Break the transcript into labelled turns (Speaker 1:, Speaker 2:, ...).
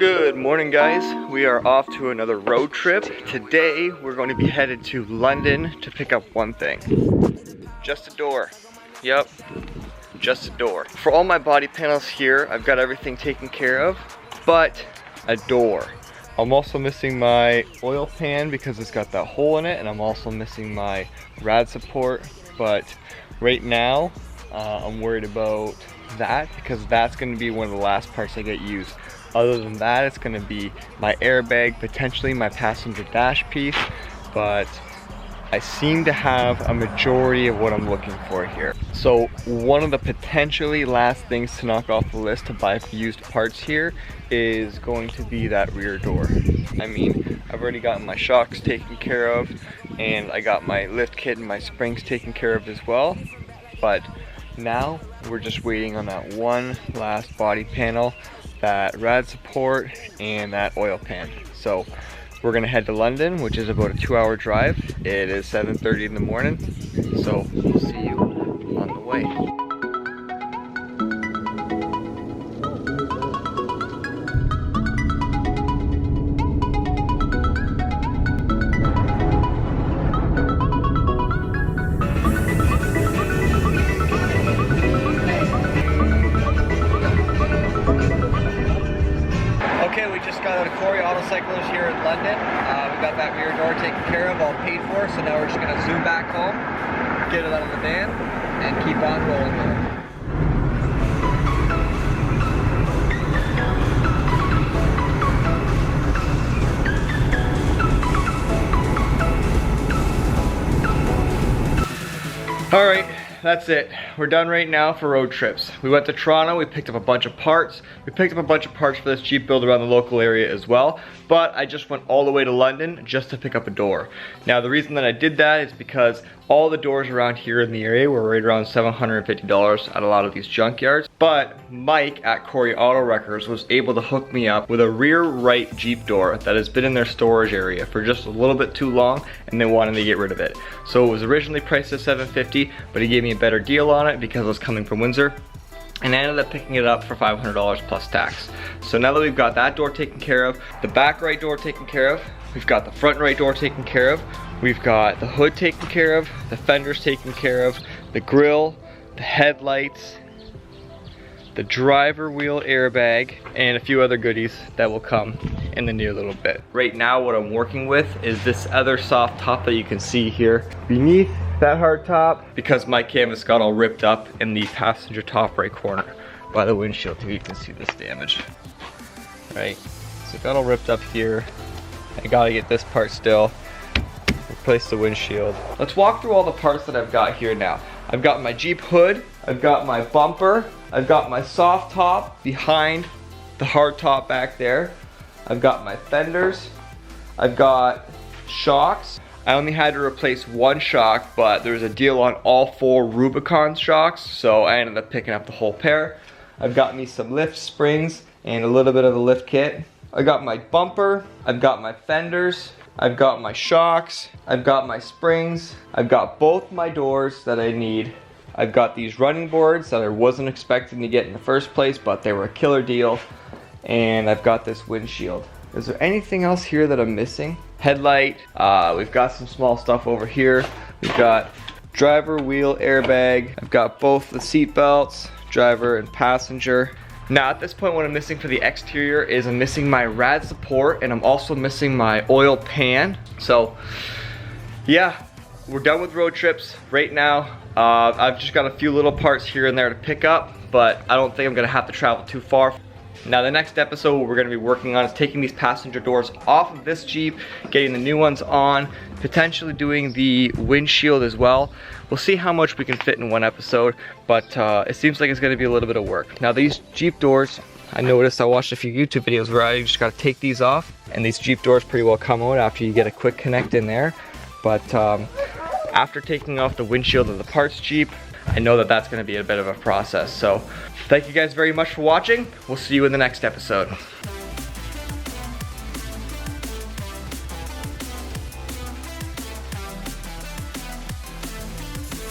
Speaker 1: Good morning, guys. We are off to another road trip. Today we're going to be headed to London to pick up one thing. Just a door. Yep, just a door. For all my body panels here, I've got everything taken care of, but a door. I'm also missing my oil pan because it's got that hole in it, and I'm also missing my rad support. But right now, I'm worried about that because that's going to be one of the last parts I get used. Other than that, it's going to be my airbag, potentially my passenger dash piece, but I seem to have a majority of what I'm looking for here. So one of the potentially last things to knock off the list to buy used parts here is going to be that rear door. I mean, I've already gotten my shocks taken care of, and I got my lift kit and my springs taken care of as well, but now we're just waiting on that one last body panel, that rad support, and that oil pan. So we're gonna head to London, which is about a 2-hour drive. It is 7:30 in the morning, so we'll see you on the way. Here in London. We got that rear door taken care of, all paid for, so now we're just gonna zoom back home, get it out of the van, and keep on rolling with it. All right. That's it. We're done right now for road trips. We went to Toronto, we picked up a bunch of parts. We picked up a bunch of parts for this Jeep build around the local area as well, but I just went all the way to London just to pick up a door. Now the reason that I did that is because all the doors around here in the area were right around $750 at a lot of these junkyards, but Mike at Corey Auto Wreckers was able to hook me up with a rear right Jeep door that has been in their storage area for just a little bit too long, and they wanted to get rid of it. So it was originally priced at $750, but he gave me a better deal on it because it was coming from Windsor, and I ended up picking it up for $500 plus tax. So now that we've got that door taken care of, the back right door taken care of, we've got the front right door taken care of, we've got the hood taken care of, the fenders taken care of, the grille, the headlights, the driver wheel airbag, and a few other goodies that will come in the near little bit. Right now what I'm working with is this other soft top that you can see here beneath that hard top, because my canvas got all ripped up in the passenger top right corner by the windshield. Here you can see this damage, right? So it got all ripped up here. I gotta get this part still, replace the windshield. Let's walk through all the parts that I've got here now. I've got my Jeep hood, I've got my bumper, I've got my soft top behind the hard top back there, I've got my fenders, I've got shocks. I only had to replace one shock, but there was a deal on all 4 Rubicon shocks, so I ended up picking up the whole pair. I've got me some lift springs and a little bit of a lift kit. I got my bumper, I've got my fenders, I've got my shocks, I've got my springs, I've got both my doors that I need. I've got these running boards that I wasn't expecting to get in the first place, but they were a killer deal. And I've got this windshield. Is there anything else here that I'm missing? Headlight, we've got some small stuff over here. We've got driver wheel airbag. I've got both the seat belts, driver and passenger. Now at this point what I'm missing for the exterior is I'm missing my rad support, and I'm also missing my oil pan. So yeah, we're done with road trips right now. I've just got a few little parts here and there to pick up, but I don't think I'm gonna have to travel too far. Now the next episode what we're going to be working on is taking these passenger doors off of this Jeep, getting the new ones on, potentially doing the windshield as well. We'll see how much we can fit in one episode, but it seems like it's going to be a little bit of work. Now these Jeep doors, I noticed, I watched a few YouTube videos where I just got to take these off, and these Jeep doors pretty well come out after you get a quick connect in there. But after taking off the windshield of the parts Jeep, I know that that's going to be a bit of a process. So thank you guys very much for watching. We'll see you in the next episode.